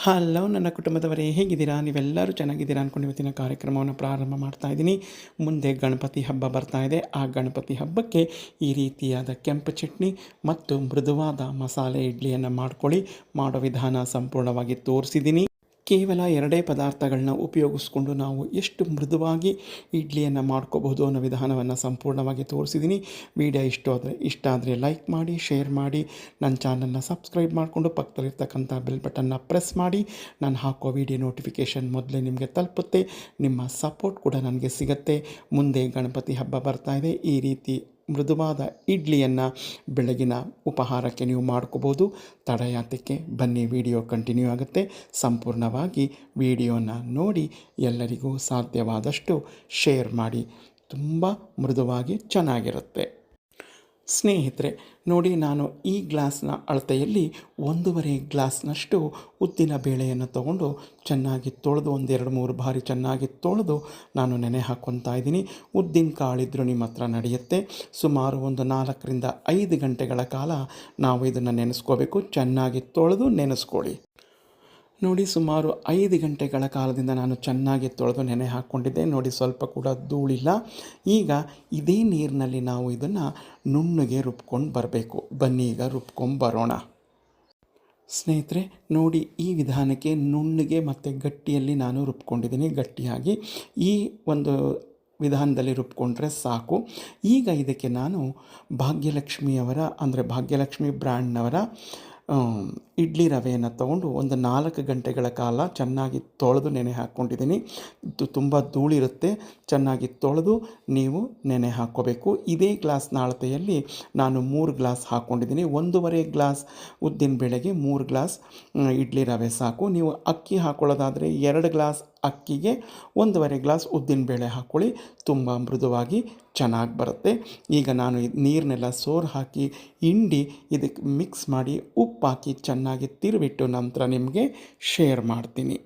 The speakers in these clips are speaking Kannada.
ಹಲೋ ನನ್ನ ಕುಟುಂಬದವರೇ, ಹೇಗಿದ್ದೀರಾ? ನೀವೆಲ್ಲರೂ ಚೆನ್ನಾಗಿದ್ದೀರಾ ಅಂದ್ಕೊಂಡು ಇವತ್ತಿನ ಕಾರ್ಯಕ್ರಮವನ್ನು ಪ್ರಾರಂಭ ಮಾಡ್ತಾ ಇದ್ದೀನಿ. ಮುಂದೆ ಗಣಪತಿ ಹಬ್ಬ ಬರ್ತಾ ಇದೆ. ಆ ಗಣಪತಿ ಹಬ್ಬಕ್ಕೆ ಈ ರೀತಿಯಾದ ಕೆಂಪು ಚಟ್ನಿ ಮತ್ತು ಮೃದುವಾದ ಮಸಾಲೆ ಇಡ್ಲಿಯನ್ನು ಮಾಡ್ಕೊಳ್ಳಿ. ಮಾಡೋ ವಿಧಾನ ಸಂಪೂರ್ಣವಾಗಿ ತೋರಿಸಿದ್ದೀನಿ. ಕೇವಲ ಎರಡೇ ಪದಾರ್ಥಗಳನ್ನ ಉಪಯೋಗಿಸ್ಕೊಂಡು ನಾವು ಎಷ್ಟು ಮೃದುವಾಗಿ ಇಡ್ಲಿಯನ್ನು ಮಾಡ್ಕೋಬಹುದು ಅನ್ನೋ ವಿಧಾನವನ್ನು ಸಂಪೂರ್ಣವಾಗಿ ತೋರಿಸಿದ್ದೀನಿ. ವಿಡಿಯೋ ಇಷ್ಟ ಆದರೆ ಲೈಕ್ ಮಾಡಿ, ಶೇರ್ ಮಾಡಿ, ನನ್ನ ಚಾನಲ್ನ ಸಬ್ಸ್ಕ್ರೈಬ್ ಮಾಡಿಕೊಂಡು ಪಕ್ಕದಲ್ಲಿರ್ತಕ್ಕಂಥ ಬೆಲ್ ಬಟನ್ನ ಪ್ರೆಸ್ ಮಾಡಿ. ನಾನು ಹಾಕೋ ವಿಡಿಯೋ ನೋಟಿಫಿಕೇಷನ್ ಮೊದಲೇ ನಿಮಗೆ ತಲುಪುತ್ತೆ. ನಿಮ್ಮ ಸಪೋರ್ಟ್ ಕೂಡ ನನಗೆ ಸಿಗುತ್ತೆ. ಮುಂದೆ ಗಣಪತಿ ಹಬ್ಬ ಬರ್ತಾ ಇದೆ. ಈ ರೀತಿ ಮೃದುವಾದ ಇಡ್ಲಿಯನ್ನು ಬೆಳಗಿನ ಉಪಹಾರಕ್ಕೆ ನೀವು ಮಾಡ್ಕೋಬೋದು. ತಡ ಯಾತಕ್ಕೆ, ಬನ್ನಿ ವಿಡಿಯೋ ಕಂಟಿನ್ಯೂ ಆಗುತ್ತೆ. ಸಂಪೂರ್ಣವಾಗಿ ವಿಡಿಯೋನ ನೋಡಿ ಎಲ್ಲರಿಗೂ ಸಾಧ್ಯವಾದಷ್ಟು ಶೇರ್ ಮಾಡಿ. ತುಂಬ ಮೃದುವಾಗಿ ಚೆನ್ನಾಗಿರುತ್ತೆ. ಸ್ನೇಹಿತರೆ ನೋಡಿ, ನಾನು ಈ ಗ್ಲಾಸ್ನ ಅಳತೆಯಲ್ಲಿ 1.5 ಗ್ಲಾಸ್ನಷ್ಟು ಉದ್ದಿನ ಬೇಳೆಯನ್ನು ತಗೊಂಡು ಚೆನ್ನಾಗಿ ತೊಳೆದು 2-3 ಬಾರಿ ಚೆನ್ನಾಗಿ ತೊಳೆದು ನಾನು ನೆನೆ ಹಾಕ್ಕೊತಾ ಇದ್ದೀನಿ. ಉದ್ದಿನ ಕಾಳಿದ್ರೂ ನಿಮ್ಮ ಹತ್ರ ನಡೆಯುತ್ತೆ. ಸುಮಾರು ಒಂದು 4-5 ಗಂಟೆಗಳ ಕಾಲ ನಾವು ಇದನ್ನು ನೆನೆಸ್ಕೋಬೇಕು. ಚೆನ್ನಾಗಿ ತೊಳೆದು ನೆನೆಸ್ಕೊಳ್ಳಿ. ನೋಡಿ, ಸುಮಾರು 5 ಗಂಟೆಗಳ ಕಾಲದಿಂದ ನಾನು ಚೆನ್ನಾಗಿ ತೊಳೆದು ನೆನೆ ಹಾಕ್ಕೊಂಡಿದ್ದೆ. ನೋಡಿ, ಸ್ವಲ್ಪ ಕೂಡ ಧೂಳಿಲ್ಲ. ಈಗ ಇದೇ ನೀರಿನಲ್ಲಿ ನಾವು ಇದನ್ನು ನುಣ್ಣಗೆ ರುಬ್ಕೊಂಡು ಬರಬೇಕು. ಬನ್ನಿ ಈಗ ರುಬ್ಕೊಂಡು ಬರೋಣ. ಸ್ನೇಹಿತರೆ ನೋಡಿ, ಈ ವಿಧಾನಕ್ಕೆ ನುಣ್ಣಗೆ ಮತ್ತು ಗಟ್ಟಿಯಲ್ಲಿ ನಾನು ರುಬ್ಕೊಂಡಿದ್ದೀನಿ. ಗಟ್ಟಿಯಾಗಿ ಈ ಒಂದು ವಿಧಾನದಲ್ಲಿ ರುಬ್ಕೊಂಡ್ರೆ ಸಾಕು. ಈಗ ಇದಕ್ಕೆ ನಾನು ಭಾಗ್ಯಲಕ್ಷ್ಮಿ ಬ್ರ್ಯಾಂಡ್ನವರ ಇಡ್ಲಿ ರವೆಯನ್ನು ತೊಗೊಂಡು ಒಂದು 4 ಗಂಟೆಗಳ ಕಾಲ ಚೆನ್ನಾಗಿ ತೊಳೆದು ನೆನೆ ಹಾಕ್ಕೊಂಡಿದ್ದೀನಿ. ತುಂಬ ಧೂಳಿರುತ್ತೆ. ಚೆನ್ನಾಗಿ ತೊಳೆದು ನೀವು ನೆನೆ ಹಾಕ್ಕೋಬೇಕು. ಇದೇ ಗ್ಲಾಸ್ನ ಅಳತೆಯಲ್ಲಿ ನಾನು 3 ಗ್ಲಾಸ್ ಹಾಕ್ಕೊಂಡಿದ್ದೀನಿ. 1.5 ಗ್ಲಾಸ್ ಉದ್ದಿನ ಬೇಳೆಗೆ 3 ಗ್ಲಾಸ್ ಇಡ್ಲಿ ರವೆ ಸಾಕು. ನೀವು ಅಕ್ಕಿ ಹಾಕ್ಕೊಳ್ಳೋದಾದರೆ 2 ಗ್ಲಾಸ್ ಅಕ್ಕಿಗೆ 1.5 ಗ್ಲಾಸ್ ಉದ್ದಿನಬೇಳೆ ಹಾಕ್ಕೊಳ್ಳಿ. ತುಂಬ ಮೃದುವಾಗಿ ಚೆನ್ನಾಗಿ ಬರುತ್ತೆ. ಈಗ ನಾನು ನೀರನ್ನೆಲ್ಲ ಸೋರು ಹಾಕಿ ಹಿಂಡಿ ಇದಕ್ಕೆ ಮಿಕ್ಸ್ ಮಾಡಿ ಉಪ್ಪು ಹಾಕಿ ಚೆನ್ನಾಗಿ ತಿರುವಿಟ್ಟು ನಂತರ ನಿಮಗೆ ಶೇರ್ ಮಾಡ್ತೀನಿ.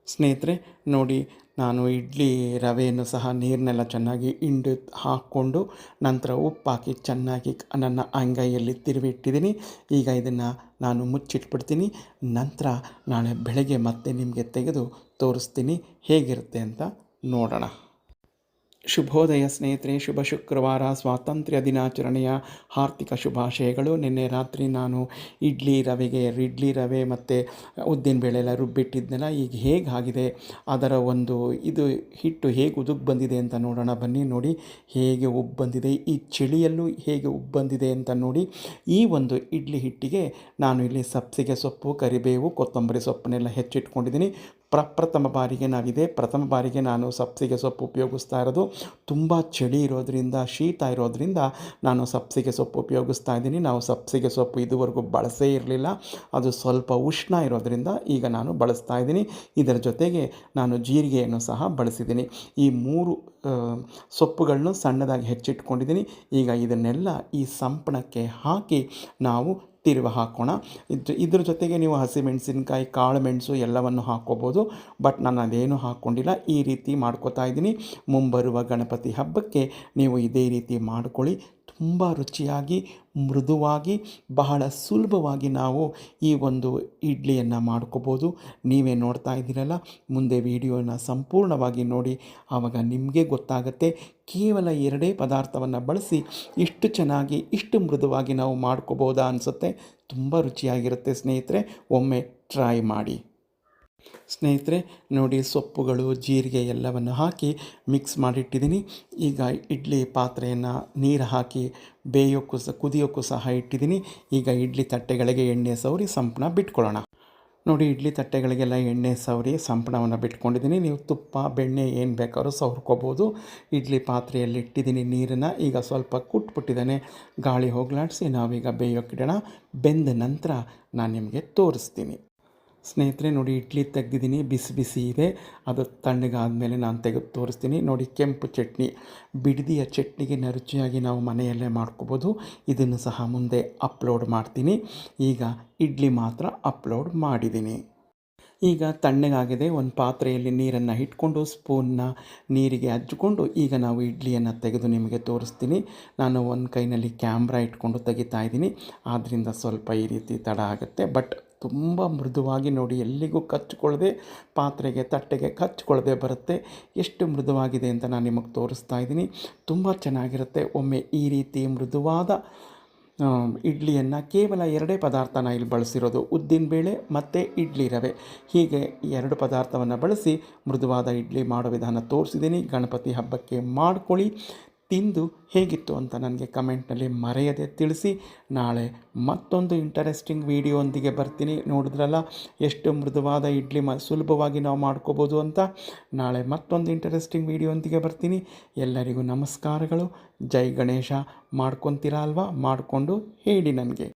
ಸ್ನೇಹಿತರೆ ನೋಡಿ, ನಾನು ಇಡ್ಲಿ ರವೆಯನ್ನು ಸಹ ನೀರನ್ನೆಲ್ಲ ಚೆನ್ನಾಗಿ ಹಿಂಡಿ ಹಾಕ್ಕೊಂಡು ನಂತರ ಉಪ್ಪು ಹಾಕಿ ಚೆನ್ನಾಗಿ ನನ್ನ ಅಂಗೈಯಲ್ಲಿ ತಿರುವಿಟ್ಟಿದ್ದೀನಿ. ಈಗ ಇದನ್ನು ನಾನು ಮುಚ್ಚಿಟ್ಬಿಡ್ತೀನಿ. ನಂತರ ನಾಳೆ ಬೆಳಗ್ಗೆ ಮತ್ತೆ ನಿಮಗೆ ತೆಗೆದು ತೋರಿಸ್ತೀನಿ ಹೇಗಿರುತ್ತೆ ಅಂತ ನೋಡೋಣ. ಶುಭೋದಯ ಸ್ನೇಹಿತರೆ, ಶುಭ ಶುಕ್ರವಾರ, ಸ್ವಾತಂತ್ರ್ಯ ದಿನಾಚರಣೆಯ ಹಾರ್ದಿಕ ಶುಭಾಶಯಗಳು. ನಿನ್ನೆ ರಾತ್ರಿ ನಾನು ಇಡ್ಲಿ ರವೆ ಮತ್ತು ಉದ್ದಿನಬೇಳೆ ಎಲ್ಲ ರುಬ್ಬಿಟ್ಟಿದ್ದೆನಲ್ಲ, ಈಗ ಹೇಗಾಗಿದೆ, ಅದರ ಒಂದು ಇದು ಹಿಟ್ಟು ಹೇಗೆ ಉದುಗ್ ಬಂದಿದೆ ಅಂತ ನೋಡೋಣ ಬನ್ನಿ. ನೋಡಿ ಹೇಗೆ ಉಬ್ಬು ಬಂದಿದೆ, ಈ ಚಳಿಯಲ್ಲೂ ಹೇಗೆ ಉಬ್ಬು ಬಂದಿದೆ ಅಂತ ನೋಡಿ. ಈ ಒಂದು ಇಡ್ಲಿ ಹಿಟ್ಟಿಗೆ ನಾನು ಇಲ್ಲಿ ಸಬ್ಸಿಗೆ ಸೊಪ್ಪು, ಕರಿಬೇವು, ಕೊತ್ತಂಬರಿ ಸೊಪ್ಪನ್ನೆಲ್ಲ ಹೆಚ್ಚಿಟ್ಕೊಂಡಿದ್ದೀನಿ. ಪ್ರಥಮ ಬಾರಿಗೆ ನಾನು ಸಬ್ಸಿಗೆ ಸೊಪ್ಪು ಉಪಯೋಗಿಸ್ತಾ ಇರೋದು. ತುಂಬ ಚಳಿ ಇರೋದರಿಂದ, ಶೀತ ಇರೋದರಿಂದ ನಾನು ಸಬ್ಸಿಗೆ ಸೊಪ್ಪು ಉಪಯೋಗಿಸ್ತಾ ಇದ್ದೀನಿ. ನಾವು ಸಬ್ಸಿಗೆ ಸೊಪ್ಪು ಇದುವರೆಗೂ ಬಳಸೇ ಇರಲಿಲ್ಲ. ಅದು ಸ್ವಲ್ಪ ಉಷ್ಣ ಇರೋದರಿಂದ ಈಗ ನಾನು ಬಳಸ್ತಾ ಇದ್ದೀನಿ. ಇದರ ಜೊತೆಗೆ ನಾನು ಜೀರಿಗೆಯನ್ನು ಸಹ ಬಳಸಿದ್ದೀನಿ. ಈ 3 ಸೊಪ್ಪುಗಳನ್ನು ಸಣ್ಣದಾಗಿ ಹೆಚ್ಚಿಟ್ಕೊಂಡಿದ್ದೀನಿ. ಈಗ ಇದನ್ನೆಲ್ಲ ಈ ಸಂಪಣಕ್ಕೆ ಹಾಕಿ ನಾವು ತಿರುವು ಹಾಕೋಣ. ಇದ್ರ ಜೊತೆಗೆ ನೀವು ಹಸಿಮೆಣಸಿನ್ಕಾಯಿ, ಕಾಳು ಮೆಣಸು ಎಲ್ಲವನ್ನು ಹಾಕ್ಕೋಬೋದು. ಬಟ್ ನಾನು ಅದೇನು ಹಾಕ್ಕೊಂಡಿಲ್ಲ. ಈ ರೀತಿ ಮಾಡ್ಕೋತಾ ಇದ್ದೀನಿ. ಮುಂಬರುವ ಗಣಪತಿ ಹಬ್ಬಕ್ಕೆ ನೀವು ಇದೇ ರೀತಿ ಮಾಡ್ಕೊಳ್ಳಿ. ತುಂಬ ರುಚಿಯಾಗಿ, ಮೃದುವಾಗಿ, ಬಹಳ ಸುಲಭವಾಗಿ ನಾವು ಈ ಒಂದು ಇಡ್ಲಿಯನ್ನು ಮಾಡ್ಕೋಬೋದು. ನೀವೇ ನೋಡ್ತಾ ಇದ್ದೀರಲ್ಲ, ಮುಂದೆ ವಿಡಿಯೋನ ಸಂಪೂರ್ಣವಾಗಿ ನೋಡಿ. ಆವಾಗ ನಿಮಗೆ ಗೊತ್ತಾಗುತ್ತೆ. ಕೇವಲ 2 ಪದಾರ್ಥವನ್ನು ಬಳಸಿ ಇಷ್ಟು ಚೆನ್ನಾಗಿ, ಇಷ್ಟು ಮೃದುವಾಗಿ ನಾವು ಮಾಡ್ಕೋಬೋದಾ ಅನಿಸುತ್ತೆ. ತುಂಬ ರುಚಿಯಾಗಿರುತ್ತೆ ಸ್ನೇಹಿತರೆ, ಒಮ್ಮೆ ಟ್ರೈ ಮಾಡಿ. ಸ್ನೇಹಿತರೆ ನೋಡಿ, ಸೊಪ್ಪುಗಳು, ಜೀರಿಗೆ ಎಲ್ಲವನ್ನು ಹಾಕಿ ಮಿಕ್ಸ್ ಮಾಡಿಟ್ಟಿದ್ದೀನಿ. ಈಗ ಇಡ್ಲಿ ಪಾತ್ರೆಯನ್ನು ನೀರು ಹಾಕಿ ಕುದಿಯೋಕ್ಕೂ ಸಹ ಇಟ್ಟಿದ್ದೀನಿ. ಈಗ ಇಡ್ಲಿ ತಟ್ಟೆಗಳಿಗೆ ಎಣ್ಣೆ ಸವರಿ ಸಂಪಣ ಬಿಟ್ಕೊಳ್ಳೋಣ. ನೋಡಿ, ಇಡ್ಲಿ ತಟ್ಟೆಗಳಿಗೆಲ್ಲ ಎಣ್ಣೆ ಸವರಿ ಸಂಪಣವನ್ನು ಬಿಟ್ಕೊಂಡಿದ್ದೀನಿ. ನೀವು ತುಪ್ಪ, ಬೆಣ್ಣೆ ಏನು ಬೇಕಾದ್ರೂ ಸವರ್ಕೋಬೋದು. ಇಡ್ಲಿ ಪಾತ್ರೆಯಲ್ಲಿ ಇಟ್ಟಿದ್ದೀನಿ ನೀರನ್ನು. ಈಗ ಸ್ವಲ್ಪ ಕುಟ್ಬಿಟ್ಟಿದ್ದಾನೆ. ಗಾಳಿ ಹೋಗಲಾಡಿಸಿ ನಾವೀಗ ಬೇಯೋಕ್ಕಿಡೋಣ. ಬೆಂದ ನಂತರ ನಾನು ನಿಮಗೆ ತೋರಿಸ್ತೀನಿ. ಸ್ನೇಹಿತರೆ ನೋಡಿ, ಇಡ್ಲಿ ತೆಗೆದಿದ್ದೀನಿ. ಬಿಸಿ ಇದೆ. ಅದು ತಣ್ಣಗಾದಮೇಲೆ ನಾನು ತೆಗೆದು ತೋರಿಸ್ತೀನಿ. ನೋಡಿ, ಕೆಂಪು ಚಟ್ನಿ, ಬಿಡದಿಯ ಚಟ್ನಿಗೆ ರುಚಿಯಾಗಿ ನಾವು ಮನೆಯಲ್ಲೇ ಮಾಡ್ಕೋಬೋದು. ಇದನ್ನು ಸಹ ಮುಂದೆ ಅಪ್ಲೋಡ್ ಮಾಡ್ತೀನಿ. ಈಗ ಇಡ್ಲಿ ಮಾತ್ರ ಅಪ್ಲೋಡ್ ಮಾಡಿದ್ದೀನಿ. ಈಗ ತಣ್ಣಗಾಗಿದೆ. ಒಂದು ಪಾತ್ರೆಯಲ್ಲಿ ನೀರನ್ನು ಇಟ್ಕೊಂಡು ಸ್ಪೂನ್ನ ನೀರಿಗೆ ಹಚ್ಚಿಕೊಂಡು ಈಗ ನಾವು ಇಡ್ಲಿಯನ್ನು ತೆಗೆದು ನಿಮಗೆ ತೋರಿಸ್ತೀನಿ. ನಾನು ಒಂದು ಕೈಯಲ್ಲಿ ಕ್ಯಾಮ್ರಾ ಇಟ್ಕೊಂಡು ತೆಗಿತಾ ಇದ್ದೀನಿ, ಆದ್ದರಿಂದ ಸ್ವಲ್ಪ ಈ ರೀತಿ ತಡ ಆಗುತ್ತೆ. ಬಟ್ ತುಂಬ ಮೃದುವಾಗಿ ನೋಡಿ, ಎಲ್ಲಿಗೂ ಕಚ್ಕೊಳ್ಳದೆ, ಪಾತ್ರೆಗೆ ತಟ್ಟೆಗೆ ಕಚ್ಕೊಳ್ಳದೆ ಬರುತ್ತೆ. ಎಷ್ಟು ಮೃದುವಾಗಿದೆ ಅಂತ ನಾನು ನಿಮಗೆ ತೋರಿಸ್ತಾ ಇದ್ದೀನಿ. ತುಂಬ ಚೆನ್ನಾಗಿರುತ್ತೆ. ಒಮ್ಮೆ ಈ ರೀತಿ ಮೃದುವಾದ ಇಡ್ಲಿಯನ್ನು ಕೇವಲ ಎರಡೇ ಪದಾರ್ಥನ ಇಲ್ಲಿ ಬಳಸಿರೋದು, ಉದ್ದಿನಬೇಳೆ ಮತ್ತು ಇಡ್ಲಿ ರವೆ. ಹೀಗೆ ಎರಡು ಪದಾರ್ಥವನ್ನು ಬಳಸಿ ಮೃದುವಾದ ಇಡ್ಲಿ ಮಾಡೋ ವಿಧಾನ ತೋರಿಸಿದ್ದೀನಿ. ಗಣಪತಿ ಹಬ್ಬಕ್ಕೆ ಮಾಡ್ಕೊಳ್ಳಿ, ತಿಂದು ಹೇಗಿತ್ತು ಅಂತ ನನಗೆ ಕಮೆಂಟ್ನಲ್ಲಿ ಮರೆಯದೆ ತಿಳಿಸಿ. ನಾಳೆ ಮತ್ತೊಂದು ಇಂಟರೆಸ್ಟಿಂಗ್ ವಿಡಿಯೋಂದಿಗೆ ಬರ್ತೀನಿ. ನೋಡಿದ್ರಲ್ಲ ಎಷ್ಟು ಮೃದುವಾದ ಇಡ್ಲಿ ಸುಲಭವಾಗಿ ನಾವು ಮಾಡ್ಕೋಬೋದು ಅಂತ. ನಾಳೆ ಮತ್ತೊಂದು ಇಂಟರೆಸ್ಟಿಂಗ್ ವಿಡಿಯೋಂದಿಗೆ ಬರ್ತೀನಿ. ಎಲ್ಲರಿಗೂ ನಮಸ್ಕಾರಗಳು. ಜೈ ಗಣೇಶ. ಮಾಡ್ಕೊತೀರಾ ಅಲ್ವಾ? ಮಾಡಿಕೊಂಡು ಹೇಳಿ ನನಗೆ.